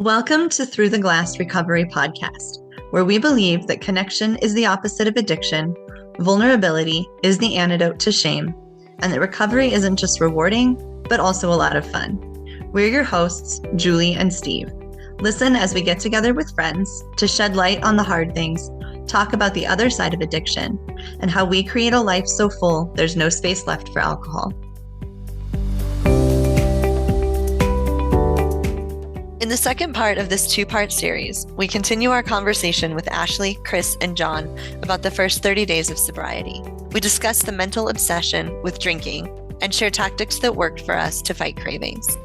Welcome to Through the Glass Recovery Podcast, where we believe that connection is the opposite of addiction, vulnerability is the antidote to shame, and that recovery isn't just rewarding, but also a lot of fun. We're your hosts, Julie and Steve. Listen as we get together with friends to shed light on the hard things, talk about the other side of addiction, and how we create a life so full there's no space left for alcohol. In the second part of this two-part series, we continue our conversation with Ashley, Kris, and John about the first 30 days of sobriety. We discuss the mental obsession with drinking and share tactics that worked for us to fight cravings.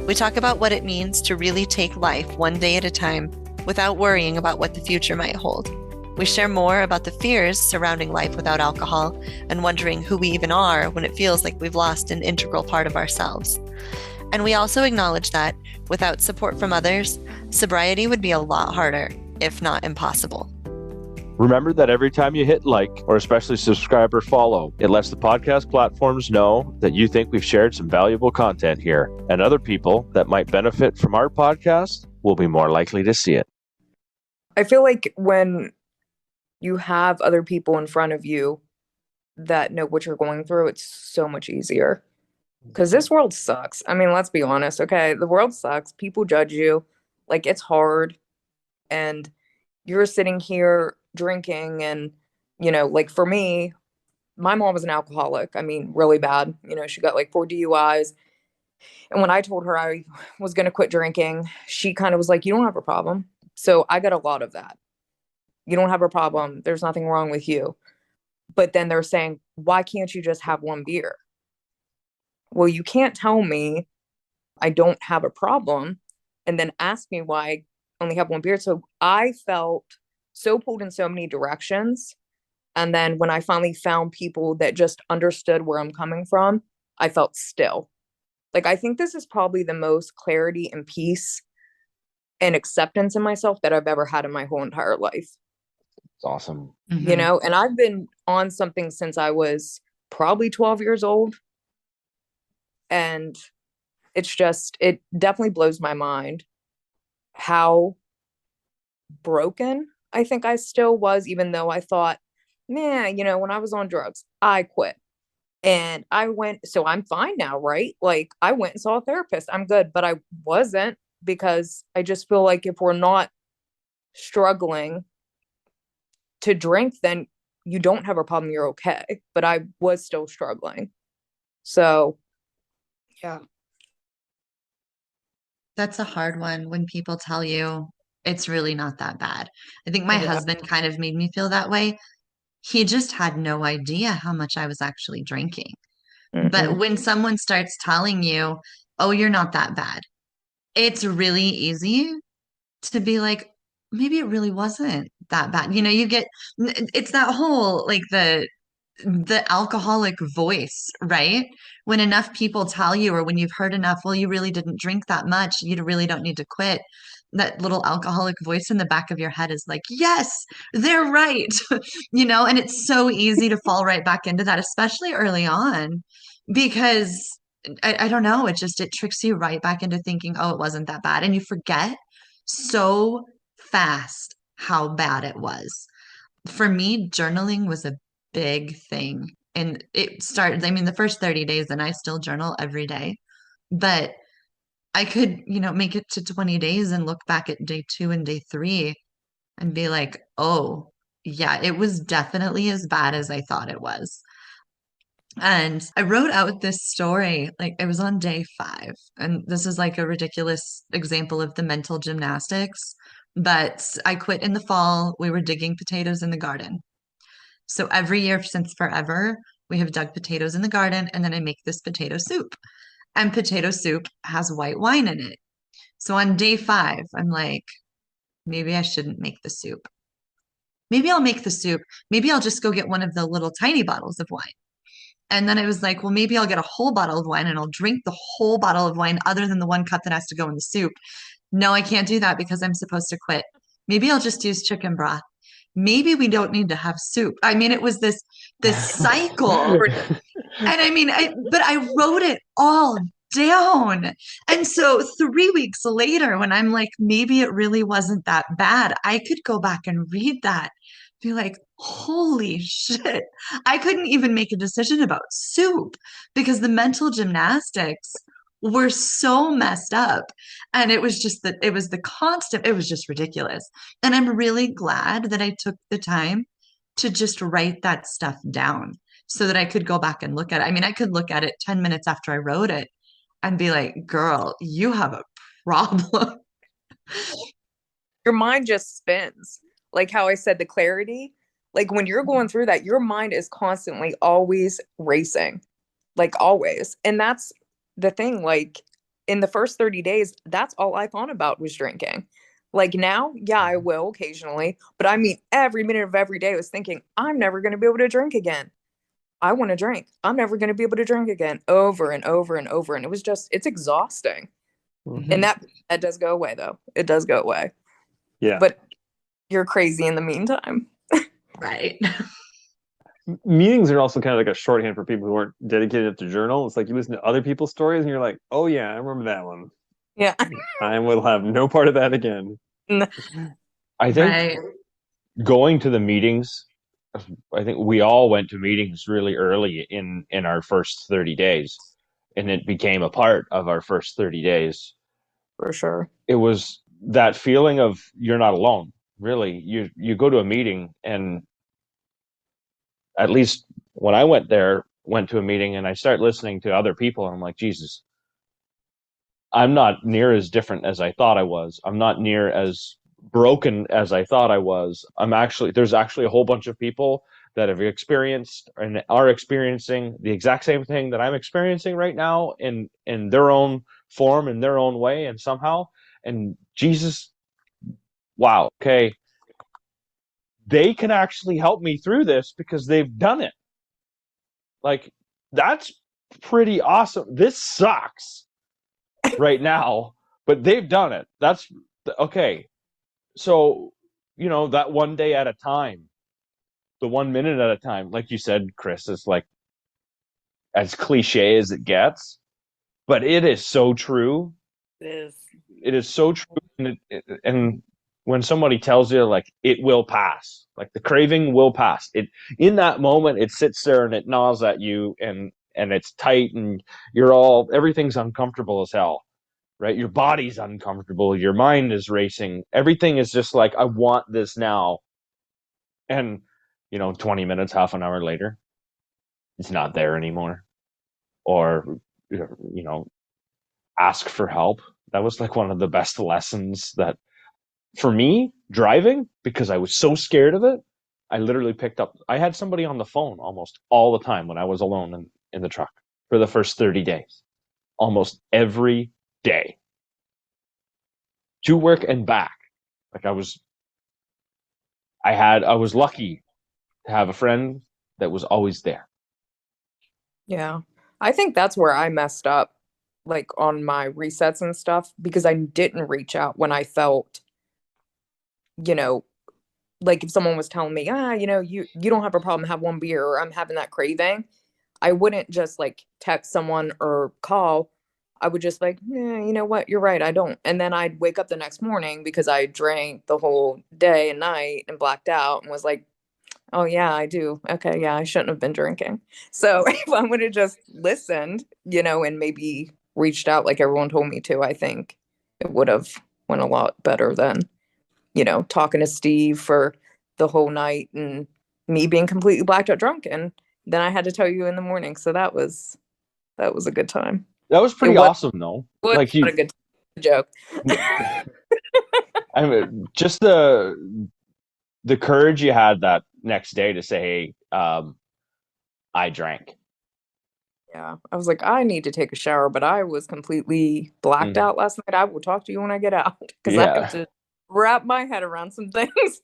We talk about what it means to really take life one day at a time without worrying about what the future might hold. We share more about the fears surrounding life without alcohol and wondering who we even are when it feels like we've lost an integral part of ourselves. And we also acknowledge that, without support from others, sobriety would be a lot harder, if not impossible. Remember that every time you hit like, or especially subscribe or follow, it lets the podcast platforms know that you think we've shared some valuable content here, and other people that might benefit from our podcast will be more likely to see it. I feel like when you have other people in front of you that know what you're going through, it's so much easier. Because this world sucks. I mean, let's be honest, okay? The world sucks. People judge you. Like, it's hard. And you're sitting here drinking and, like for me, my mom was an alcoholic. I mean, really bad. She got like 4 DUIs. And when I told her I was going to quit drinking, she kind of was like, you don't have a problem. So I got a lot of that. You don't have a problem. There's nothing wrong with you. But then they're saying, why can't you just have one beer? Well, you can't tell me I don't have a problem and then ask me why I only have one beer. So I felt so pulled in so many directions. And then when I finally found people that just understood where I'm coming from, I felt still. Like, I think this is probably the most clarity and peace and acceptance in myself that I've ever had in my whole entire life. It's awesome. Mm-hmm. And I've been on something since I was probably 12 years old. And it definitely blows my mind how broken I think I still was, even though I thought, man, when I was on drugs, I quit. And so I'm fine now, right? Like, I went and saw a therapist. I'm good, but I wasn't, because I just feel like if we're not struggling to drink, then you don't have a problem, you're okay. But I was still struggling. So yeah. That's a hard one when people tell you it's really not that bad. I think my husband kind of made me feel that way. He just had no idea how much I was actually drinking. But when someone starts telling you, oh, you're not that bad, it's really easy to be like, maybe it really wasn't that bad. It's that whole, like, the alcoholic voice, right? When enough people tell you, or when you've heard enough, well, you really didn't drink that much, you really don't need to quit. That little alcoholic voice in the back of your head is like, yes, they're right. And it's so easy to fall right back into that, especially early on, because I don't know, it tricks you right back into thinking, oh, it wasn't that bad. And you forget so fast how bad it was. For me, journaling was a big thing. And it started, the first 30 days, and I still journal every day. But I could, make it to 20 days and look back at day 2 and day 3 and be like, oh, yeah, it was definitely as bad as I thought it was. And I wrote out this story, like it was on day 5. And this is like a ridiculous example of the mental gymnastics. But I quit in the fall. We were digging potatoes in the garden. So every year since forever, we have dug potatoes in the garden, and then I make this potato soup. And potato soup has white wine in it. So on day 5, I'm like, maybe I shouldn't make the soup. Maybe I'll make the soup. Maybe I'll just go get one of the little tiny bottles of wine. And then I was like, well, maybe I'll get a whole bottle of wine and I'll drink the whole bottle of wine other than the 1 cup that has to go in the soup. No, I can't do that because I'm supposed to quit. Maybe I'll just use chicken broth. Maybe we don't need to have soup. I mean, it was this cycle. And I mean, but I wrote it all down. And so 3 weeks later, when I'm like, maybe it really wasn't that bad, I could go back and read that, be like, holy shit. I couldn't even make a decision about soup because the mental gymnastics were so messed up. And it was just that it was the constant, it was just ridiculous. And I'm really glad that I took the time to just write that stuff down so that I could go back and look at it. I mean, I could look at it 10 minutes after I wrote it and be like, girl, you have a problem. Your mind just spins. Like how I said, the clarity, like when you're going through that, your mind is constantly always racing, like always. And that's the thing. Like in the first 30 days, that's all I thought about was drinking. Like now, yeah, I will occasionally, but I mean, every minute of every day I was thinking, I'm never going to be able to drink again. I want to drink. I'm never going to be able to drink again, over and over and over. And it was just, it's exhausting. And that does go away though. It does go away. Yeah. But you're crazy in the meantime. Right. Meetings are also kind of like a shorthand for people who aren't dedicated to journal. It's like you listen to other people's stories and you're like, oh yeah, I remember that one. Yeah. I will have no part of that again. I think Right. going to the meetings, I think we all went to meetings really early in our first 30 days, and it became a part of our first 30 days. For sure. It was that feeling of you're not alone. Really, you go to a meeting, and at least when I went to a meeting and I start listening to other people, and I'm like, Jesus, I'm not near as different as I thought I was. I'm not near as broken as I thought I was. There's actually a whole bunch of people that have experienced and are experiencing the exact same thing that I'm experiencing right now in their own form, in their own way, and somehow. And Jesus, wow, okay, they can actually help me through this because they've done it. Like, that's pretty awesome. This sucks right now, but they've done it. That's okay. So, that one day at a time, the 1 minute at a time, like you said, Kris, is like as cliche as it gets, but it is so true. It is so true. And when somebody tells you like it will pass, like the craving will pass, it in that moment it sits there and it gnaws at you, and it's tight, and everything's uncomfortable as hell, right? Your body's uncomfortable, your mind is racing, everything is just like, I want this now. And 20 minutes, half an hour later, it's not there anymore. Or ask for help. That was like one of the best lessons that, for me, driving, because I was so scared of it, I literally I had somebody on the phone almost all the time when I was alone in the truck for the first 30 days, almost every day, to work and back. Like I was lucky to have a friend that was always there. Yeah. I think that's where I messed up, like on my resets and stuff, because I didn't reach out when I felt, you know, like if someone was telling me, you don't have a problem, have one beer, or I'm having that craving, I wouldn't just like text someone or call. I would just like, you know what, you're right, I don't. And then I'd wake up the next morning because I drank the whole day and night and blacked out and was like, oh yeah, I do. Okay, yeah, I shouldn't have been drinking. So if I would have just listened, and maybe reached out like everyone told me to, I think it would have went a lot better than, talking to Steve for the whole night and me being completely blacked out drunk. And then I had to tell you in the morning. So that was a good time. That was pretty awesome, though. Like not a good joke. I mean, just the courage you had that next day to say, hey, I drank. Yeah, I was like, I need to take a shower, but I was completely blacked out last night. I will talk to you when I get out because I have to wrap my head around some things.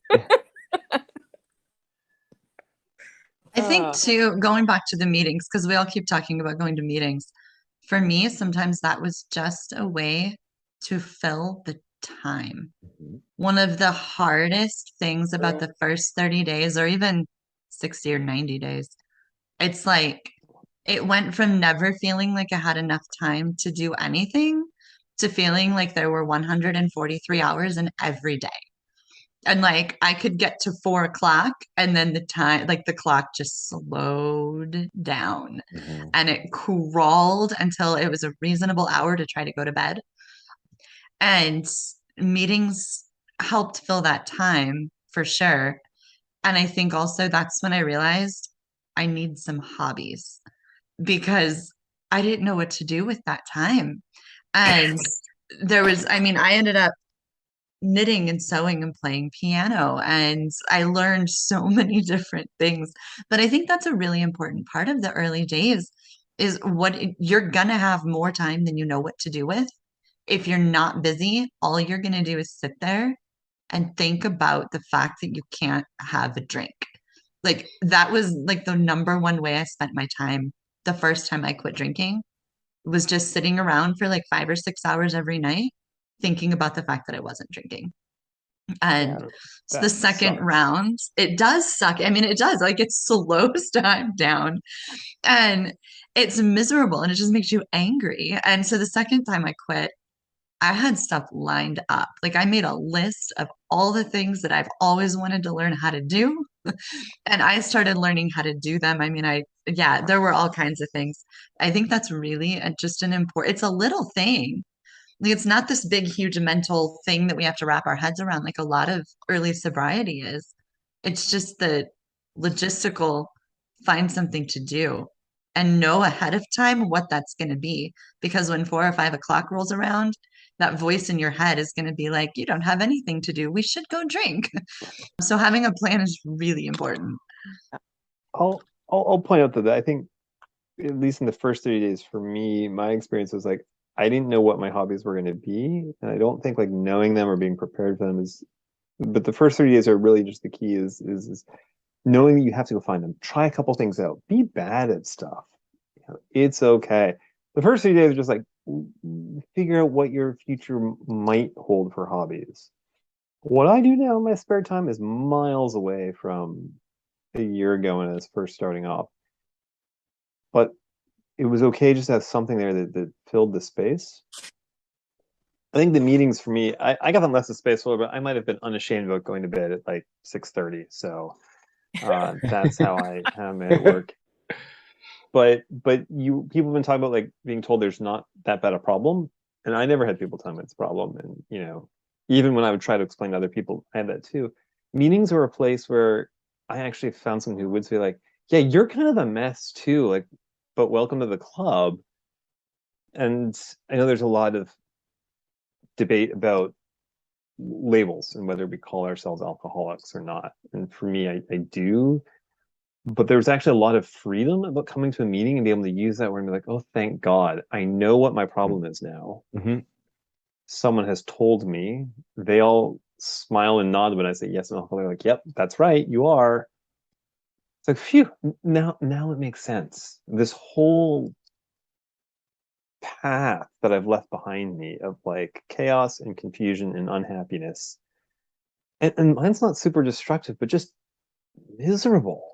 I think too, going back to the meetings, because we all keep talking about going to meetings. For me, sometimes that was just a way to fill the time. One of the hardest things about the first 30 days, or even 60 or 90 days, it's like It went from never feeling like I had enough time to do anything to feeling like there were 143 hours in every day. And like I could get to 4 o'clock and then the time, like the clock just slowed down Mhm. and it crawled until it was a reasonable hour to try to go to bed. And meetings helped fill that time for sure. And I think also that's when I realized I need some hobbies because I didn't know what to do with that time. And I mean, I ended up knitting and sewing and playing piano, and I learned so many different things. But I think that's a really important part of the early days is what you're gonna have more time than you know what to do with. If you're not busy, all you're gonna do is sit there and think about the fact that you can't have a drink. Like that was like the number one way I spent my time the first time I quit drinking was just sitting around for like 5 or 6 hours every night thinking about the fact that I wasn't drinking. Yeah, And the that second sucks. round, it does suck. I mean, it does. Like it slows time down and it's miserable and it just makes you angry. And so the second time I quit, I had stuff lined up. Like I made a list of all the things that I've always wanted to learn how to do. And I started learning how to do them. I mean, yeah, there were all kinds of things. I think that's really just an important, it's a little thing. Like it's not this big, huge mental thing that we have to wrap our heads around like a lot of early sobriety is. It's just the logistical find something to do and know ahead of time what that's going to be. Because when 4 or 5 o'clock rolls around, that voice in your head is going to be like, you don't have anything to do. We should go drink. So having a plan is really important. I'll point out that I think at least in the first 30 days for me, my experience was like I didn't know what my hobbies were going to be, and I don't think like knowing them or being prepared for them is. But the first 30 days are really just the key is knowing that you have to go find them. Try a couple things out. Be bad at stuff. You know, it's okay. The first 30 days are just like figure out what your future might hold for hobbies. What I do now in my spare time is miles away from a year ago when I was first starting off. But it was okay just to have something there that filled the space. I think the meetings for me, I got them less of space for, but I might have been unashamed about going to bed at like 6:30. So that's how I made it work. But you people have been talking about like being told there's not that bad a problem, and I never had people tell me it's a problem. And even when I would try to explain to other people, I had that too. Meetings were a place where I actually found someone who would say like, "Yeah, you're kind of a mess too, like, but welcome to the club." And I know there's a lot of debate about labels and whether we call ourselves alcoholics or not. And for me, I do. But there's actually a lot of freedom about coming to a meeting and be able to use that word and be like, oh, thank God. I know what my problem is now. Mm-hmm. Someone has told me. They all smile and nod when I say yes. And they're like, yep, that's right. You are. It's like, phew, now it makes sense. This whole path that I've left behind me of like chaos and confusion and unhappiness. And mine's not super destructive, but just miserable.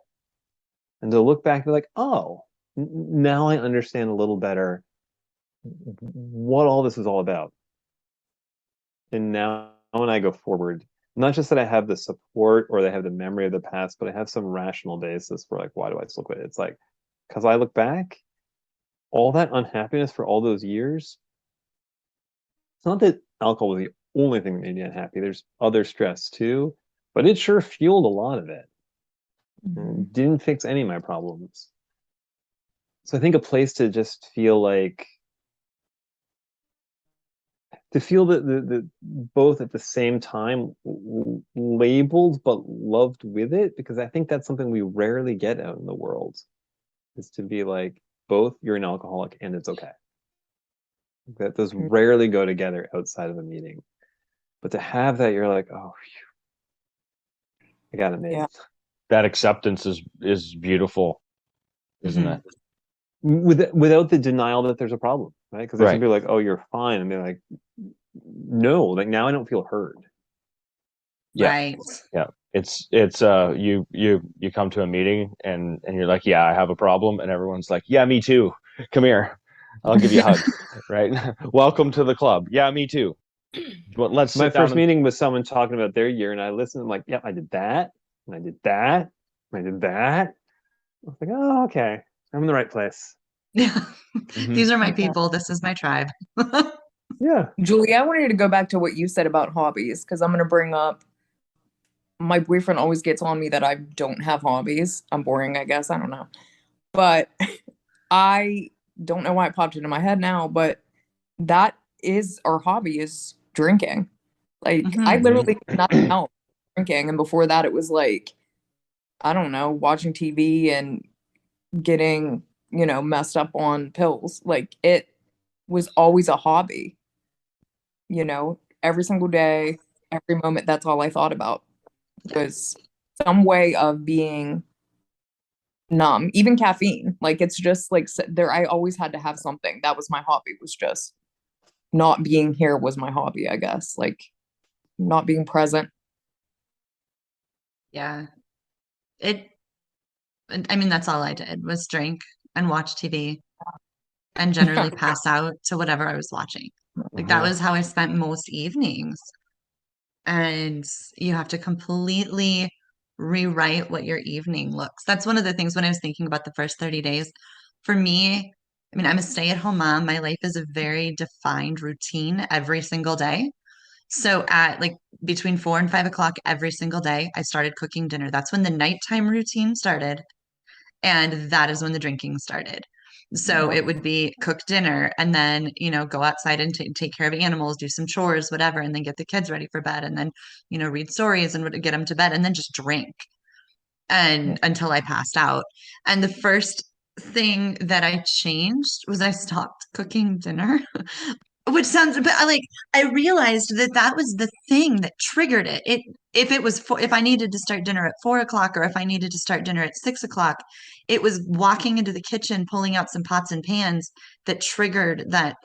And to look back and be like, oh, now I understand a little better what all this is all about. And now when I go forward, not just that I have the support or that I have the memory of the past, but I have some rational basis for like, why do I still quit? It's like, because I look back, all that unhappiness for all those years, it's not that alcohol was the only thing that made me unhappy. There's other stress too, but it sure fueled a lot of it. And didn't fix any of my problems. So I think a place to just feel like the both at the same time labeled but loved with it, because I think that's something we rarely get out in the world, is to be like both you're an alcoholic and it's okay. That those rarely go together outside of a meeting. But to have that, you're like, oh, I got it made. Yeah. That acceptance is beautiful, isn't it? Without the denial that there's a problem, right? Because there's some Right. people like, oh, you're fine, and they're like, no, like now I don't feel heard. Yeah. Right. Yeah. It's you come to a meeting and you're like, yeah, I have a problem, and everyone's like, yeah, me too. Come here, I'll give you a hug, right? Welcome to the club. Yeah, me too. Well, let's My sit down first and meeting was someone talking about their year, and I listened. I'm like, yeah, I did that, and I did that, and I did that. I was like, oh, okay, I'm in the right place. Yeah. Mhm. These are my Yeah. people. This is my tribe. Yeah. Julie, I wanted to go back to what you said about hobbies because I'm going to bring up my boyfriend always gets on me that I don't have hobbies. I'm boring, I guess. I don't know. But I don't know why it popped into my head now, but that is our hobby is drinking. Like I Mhm. literally Mhm. do nothing else drinking. And before that it was like, I don't know, watching TV and getting, messed up on pills. Like it was always a hobby, every single day, every moment, that's all I thought about Yeah. was some way of being numb, even caffeine. Like it's just like there, I always had to have something. That was my hobby, was just not being here was my hobby, I guess. Like not being present. Yeah. It, I mean, that's all I did was drink and watch TV and generally pass out to whatever I was watching. Like that Yeah. was how I spent most evenings. And you have to completely rewrite what your evening looks. That's one of the things when I was thinking about the first 30 days. For me, I mean, I'm a stay-at-home mom. My life is a very defined routine every single day. So at like between 4 and 5 o'clock every single day, I started cooking dinner. That's when the nighttime routine started. And that is when the drinking started. So Yeah. it would be cook dinner and then, go outside and take care of animals, do some chores, whatever, and then get the kids ready for bed and then, read stories and get them to bed and then just drink Yeah. and until I passed out. And the first thing that I changed was I stopped cooking dinner. Which sounds, but I realized that that was the thing that triggered it. If it was if I needed to start dinner at 4 o'clock or if I needed to start dinner at 6 o'clock, it was walking into the kitchen, pulling out some pots and pans that triggered that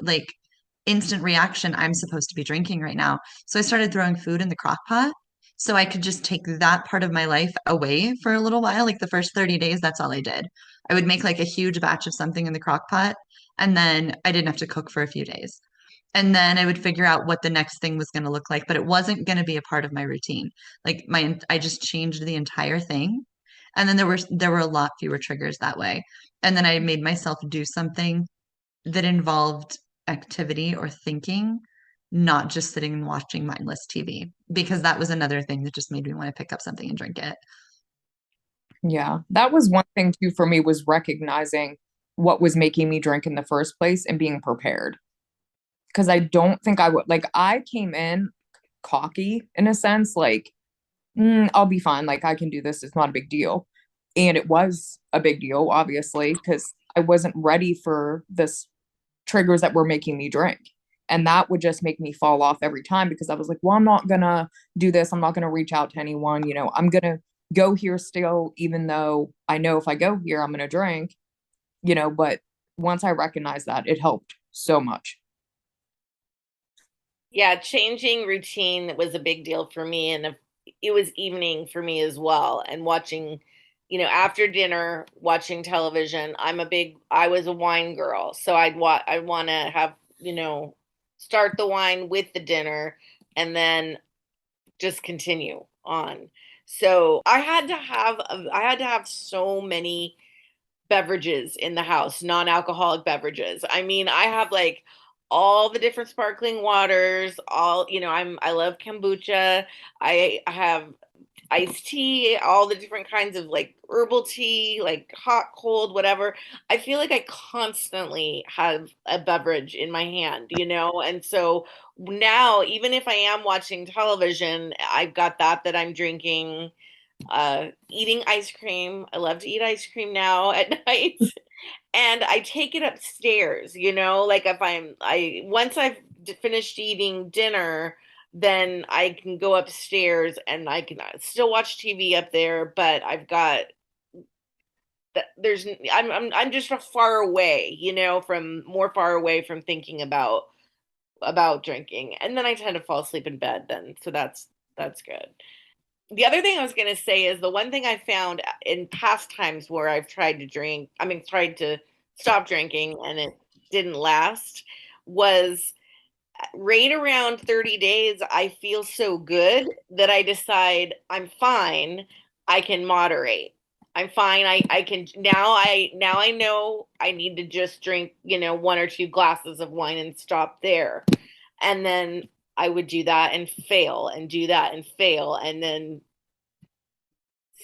instant reaction. I'm supposed to be drinking right now. So I started throwing food in the crock pot so I could just take that part of my life away for a little while. Like the first 30 days, that's all I did. I would make like a huge batch of something in the crock pot and then I didn't have to cook for a few days. And then I would figure out what the next thing was going to look like, but it wasn't going to be a part of my routine. I just changed the entire thing. And then there were a lot fewer triggers that way. And then I made myself do something that involved activity or thinking, not just sitting and watching mindless TV, because that was another thing that just made me want to pick up something and drink it. Yeah. That was one thing too for me was recognizing what was making me drink in the first place and being prepared. Because I don't think I would like I came in cocky in a sense, like, I'll be fine. Like I can do this. It's not a big deal. And it was a big deal, obviously, because I wasn't ready for this triggers that were making me drink. And that would just make me fall off every time because I was like, well, I'm not gonna do this. I'm not gonna reach out to anyone. I'm gonna go here still, even though I know if I go here, I'm gonna drink, but once I recognized that, it helped so much. Yeah, changing routine was a big deal for me, and it was evening for me as well. And watching, after dinner, watching television. I was a wine girl, so I want to have, start the wine with the dinner, and then just continue on. So I had to have so many beverages in the house, non-alcoholic beverages. I mean, I have like all the different sparkling waters, all, I love kombucha. I have iced tea, all the different kinds of like herbal tea, like hot, cold, whatever. I feel like I constantly have a beverage in my hand, And so now, even if I am watching television, I've got that I'm drinking. Eating ice cream. I love to eat ice cream now at night. And I take it upstairs, like if once I've finished eating dinner, then I can go upstairs and I can still watch TV up there, but I've got there's I'm just far away, from more far away from thinking about drinking. And then I tend to fall asleep in bed then. So that's good. the other thing I was going to say is the one thing I found in past times where I've tried to drink, I mean, tried to stop drinking and it didn't last was right around 30 days. I feel so good that I decide I'm fine. I can moderate. I'm fine. I can now I know I need to just drink, one or two glasses of wine and stop there. And then I would do that and fail and do that and fail and then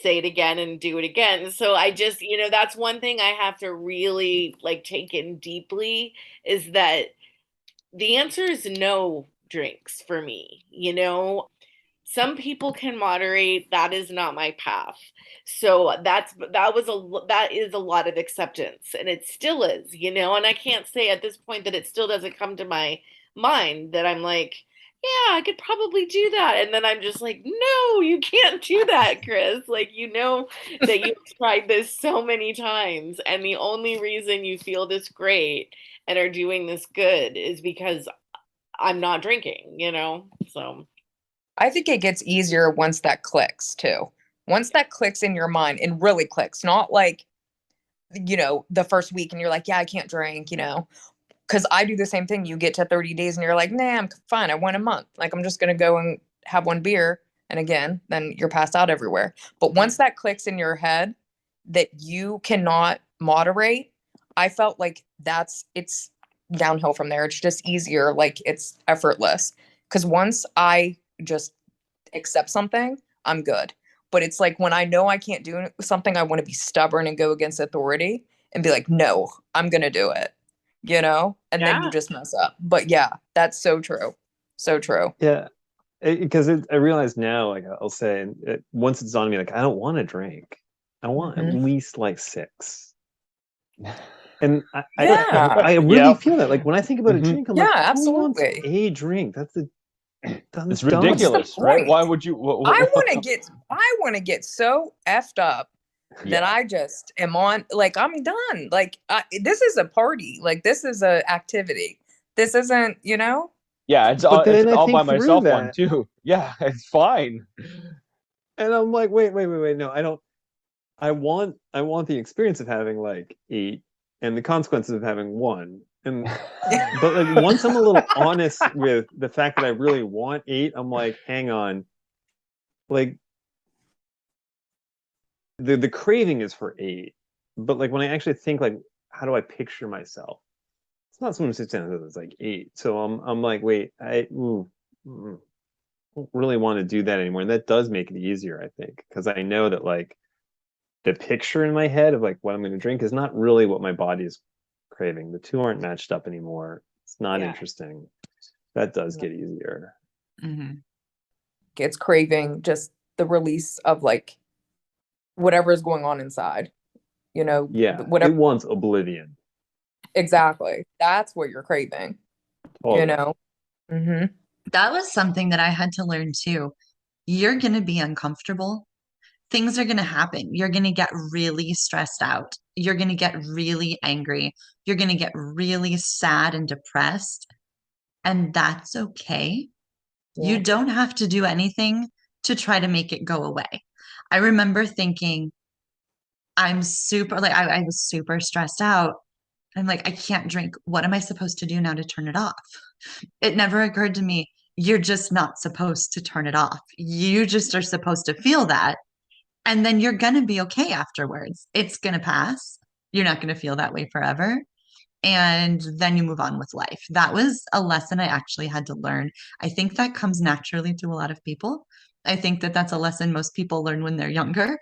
say it again and do it again. So I just, that's one thing I have to really like take in deeply is that the answer is no drinks for me. Some people can moderate. That is not my path. So that is a lot of acceptance, and it still is. And I can't say at this point that it still doesn't come to my mind that I'm like, yeah, I could probably do that. And then I'm just like, no, you can't do that, Kris. Like, that you've tried this so many times. And the only reason you feel this great and are doing this good is because I'm not drinking. So I think it gets easier once that clicks too. Once that clicks in your mind and really clicks, not like, the first week and you're like, yeah, I can't drink, because I do the same thing. You get to 30 days and you're like, nah, I'm fine. I went a month. Like, I'm just going to go and have one beer. And again, then you're passed out everywhere. But once that clicks in your head that you cannot moderate, I felt like it's downhill from there. It's just easier. Like, it's effortless. Because once I just accept something, I'm good. But it's like when I know I can't do something, I want to be stubborn and go against authority and be like, no, I'm going to do it. And then you just mess up. But yeah, that's so true. So true. Yeah. Because I realize now, like I'll say, once it's on me, like I don't want to drink. I want at least like 6. And I really feel that. Like when I think about a drink, I'm like, absolutely. Who wants a drink? It's ridiculous, right? Why would you? I want to get so effed up that I just am on. Like I'm done. Like this is a party. Like this is a activity. This isn't. Yeah, it's all by myself one too. Yeah, it's fine. And I'm like, wait, no, I don't. I want the experience of having like 8 and the consequences of having 1. And but like once I'm a little honest with the fact that I really want 8, I'm like, hang on. Like the craving is for 8. But like when I actually think like how do I picture myself? It's not someone who sits down and says it's like 8. So I'm like, wait, I don't really want to do that anymore. And that does make it easier, I think, because I know that like the picture in my head of like what I'm going to drink is not really what my body is craving. The two aren't matched up anymore. It's not interesting. That does get easier. Mm-hmm. It's craving just the release of like whatever is going on inside. Whatever. It wants oblivion. Exactly. That's what you're craving. Totally. Mm-hmm. That was something that I had to learn too. You're going to be uncomfortable. Things are going to happen. You're going to get really stressed out. You're going to get really angry. You're going to get really sad and depressed. And that's okay. Yeah. You don't have to do anything to try to make it go away. I remember thinking, I'm super, like, I was super stressed out. I'm like, I can't drink. What am I supposed to do now to turn it off? It never occurred to me, you're just not supposed to turn it off. You just are supposed to feel that. And then you're going to be okay afterwards. It's going to pass. You're not going to feel that way forever. And then you move on with life. That was a lesson I actually had to learn. I think that comes naturally to a lot of people. I think that that's a lesson most people learn when they're younger.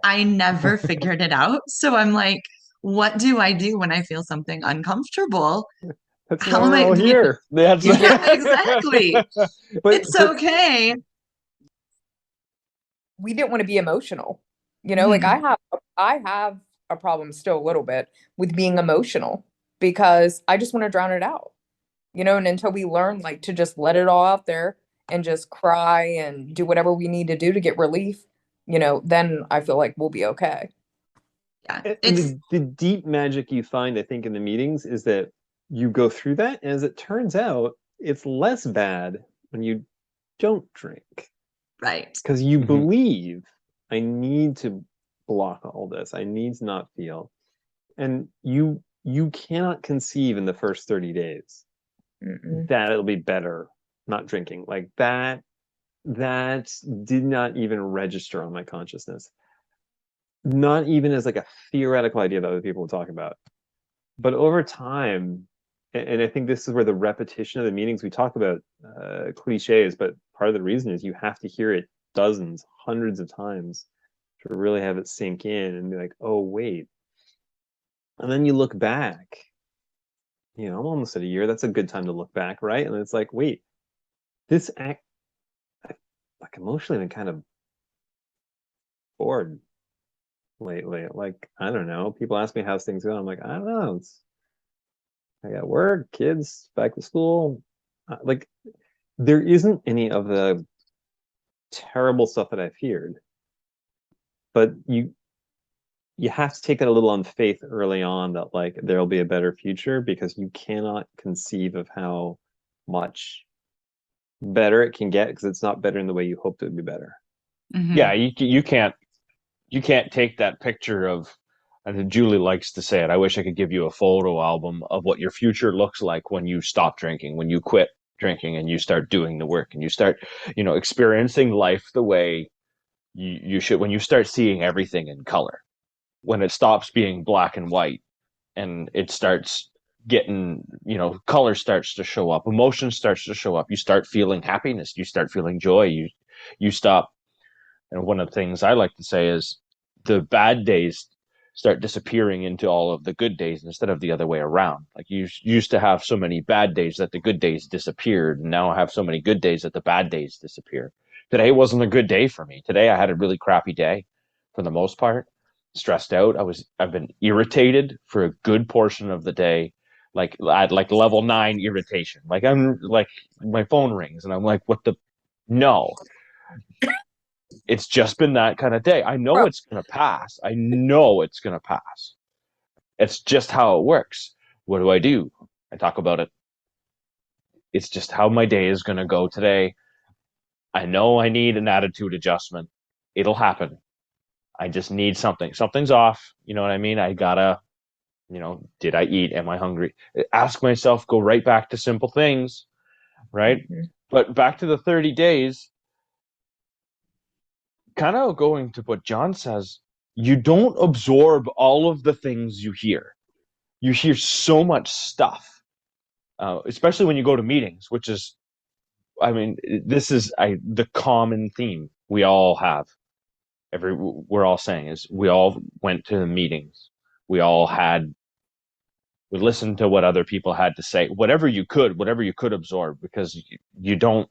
I never figured it out. So I'm like, what do I do when I feel something uncomfortable? That's how am I all here? Yeah, exactly. It's okay. We didn't want to be emotional. Like I have a problem still a little bit with being emotional because I just want to drown it out. And until we learn like to just let it all out there and just cry and do whatever we need to do to get relief, then I feel like we'll be okay. Yeah. And the deep magic you find, I think, in the meetings is that you go through that. And as it turns out, it's less bad when you don't drink. Right. Because you believe I need to block all this. I need to not feel. And you cannot conceive in the first 30 days that it'll be better not drinking. Like that did not even register on my consciousness. Not even as like a theoretical idea that other people would talk about. But over time, and I think this is where the repetition of the meetings, we talk about cliches, but part of the reason is you have to hear it dozens, hundreds of times to really have it sink in and be like, oh, wait. And then you look back, I'm almost at a year. That's a good time to look back, right? And it's like, wait, this act, like emotionally, been kind of bored lately. Like, I don't know. People ask me how's things going. I'm like, I don't know. I got work, kids, back to school. Like, there isn't any of the terrible stuff that I feared. But you have to take that a little on faith early on that like there'll be a better future, because you cannot conceive of how much better it can get, because it's not better in the way you hoped it would be better. Yeah, you can't take that picture of, and Julie likes to say it, I wish I could give you a photo album of what your future looks like when you stop drinking, when you quit drinking and you start doing the work and you start, experiencing life the way you should, when you start seeing everything in color, when it stops being black and white and it starts getting, color starts to show up, emotion starts to show up, you start feeling happiness, you start feeling joy, you stop. And one of the things I like to say is the bad days start disappearing into all of the good days instead of the other way around. Like you used to have so many bad days that the good days disappeared, and now I have so many good days that the bad days disappear. Today wasn't a good day for me. Today I had a really crappy day for the most part. Stressed out. I've been irritated for a good portion of the day, like at like level 9 irritation. Like I'm like my phone rings and I'm like, what the no. It's just been that kind of day. I know it's going to pass. I know it's going to pass. It's just how it works. What do? I talk about it. It's just how my day is going to go today. I know I need an attitude adjustment. It'll happen. I just need something. Something's off. You know what I mean? I gotta, did I eat? Am I hungry? Ask myself, go right back to simple things, right? But back to the 30 days, kind of going to what John says, you don't absorb all of the things you hear. You hear so much stuff, especially when you go to meetings, which is, this is the common theme we all have. We're all saying is we all went to the meetings. We listened to what other people had to say, whatever you could absorb, because you don't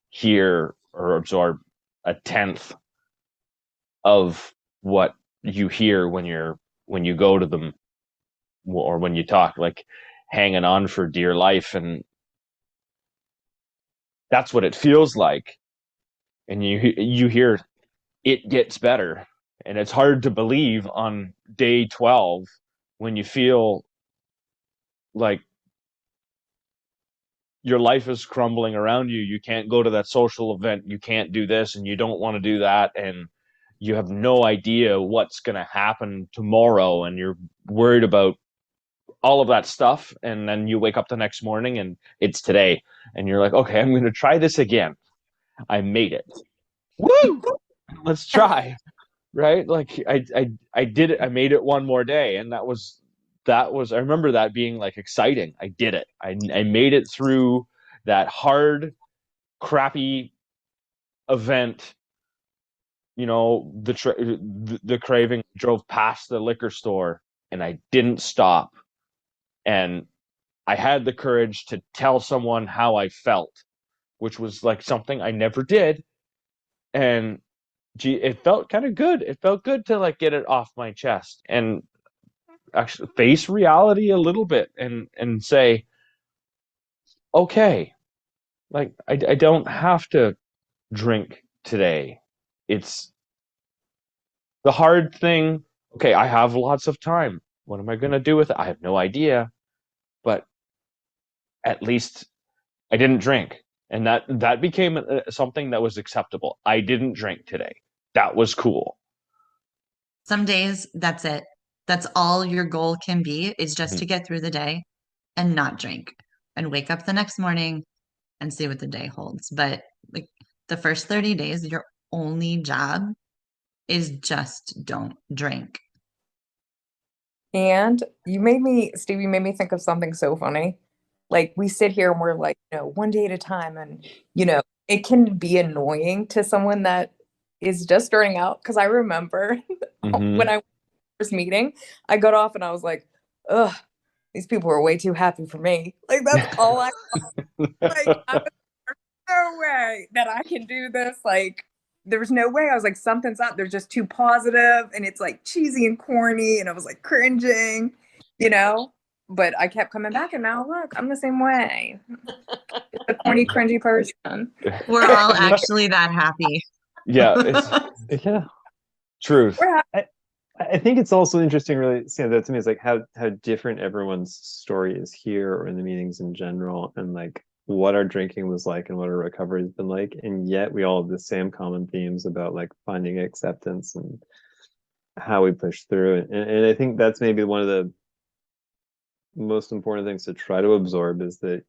hear or absorb a tenth of what you hear when you go to them or when you talk, like hanging on for dear life. And that's what it feels like. And you hear it gets better. And it's hard to believe on day 12 when you feel like your life is crumbling around you. You can't go to that social event. You can't do this and you don't want to do that. And you have no idea what's going to happen tomorrow. And you're worried about all of that stuff. And then you wake up the next morning and it's today. And you're like, okay, I'm going to try this again. I made it. Woo! Let's try. Right? Like I did it. I made it one more day. And that was, I remember that being like exciting. I did it. I made it through that hard, crappy event. The craving, drove past the liquor store and I didn't stop. And I had the courage to tell someone how I felt, which was like something I never did. And it felt kind of good. It felt good to like get it off my chest and actually face reality a little bit and say, okay, like I don't have to drink today. It's the hard thing. Okay, I have lots of time. What am I going to do with it? I have no idea. But at least I didn't drink. And that became something that was acceptable. I didn't drink today. That was cool. Some days, that's it. That's all your goal can be, is just to get through the day and not drink and wake up the next morning and see what the day holds. But like the first 30 days, your only job is just don't drink. And you made me, Steve, you made me think of something so funny. Like we sit here and we're like, one day at a time. And, it can be annoying to someone that is just starting out. Cause I remember when I first meeting, I got off and I was like, ugh, these people are way too happy for me. Like that's all I like. There's no way that I can do this. Like there was no way. I was like, something's up. They're just too positive and it's like cheesy and corny. And I was like cringing, but I kept coming back and now look, I'm the same way. It's a corny, cringy person. We're all actually that happy. Yeah. Yeah. Truth. I think it's also interesting, really, that to me is like how different everyone's story is here or in the meetings in general, and like what our drinking was like and what our recovery has been like, and yet we all have the same common themes about like finding acceptance and how we push through it. And I think that's maybe one of the most important things to try to absorb is that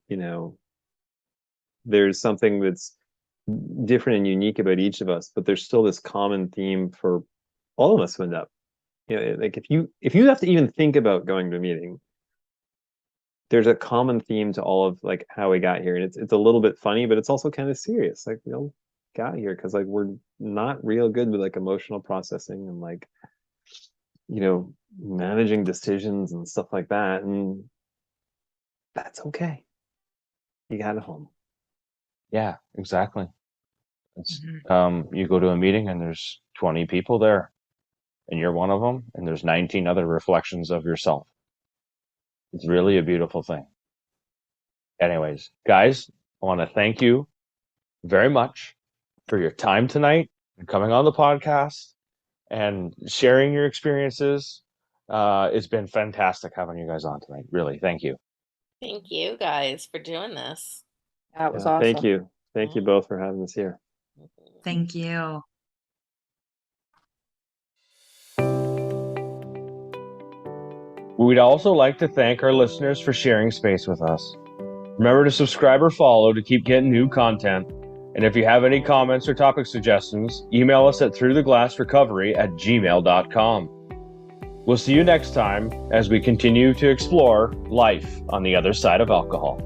there's something that's different and unique about each of us, but there's still this common theme for all of us who end up. Like if you have to even think about going to a meeting, there's a common theme to all of like how we got here, and it's a little bit funny, but it's also kind of serious. Like we all got here because like we're not real good with like emotional processing and like managing decisions and stuff like that, and that's okay. You got it home. Yeah, exactly. It's you go to a meeting and there's 20 people there and you're one of them, and there's 19 other reflections of yourself. It's really a beautiful thing. Anyways, guys, I want to thank you very much for your time tonight and coming on the podcast and sharing your experiences. It's been fantastic having you guys on tonight. Really, thank you. Thank you guys for doing this. That was awesome. Thank you. Thank you both for having us here. Thank you. We'd also like to thank our listeners for sharing space with us. Remember to subscribe or follow to keep getting new content. And if you have any comments or topic suggestions, email us at throughtheglassrecovery@gmail.com. We'll see you next time as we continue to explore life on the other side of alcohol.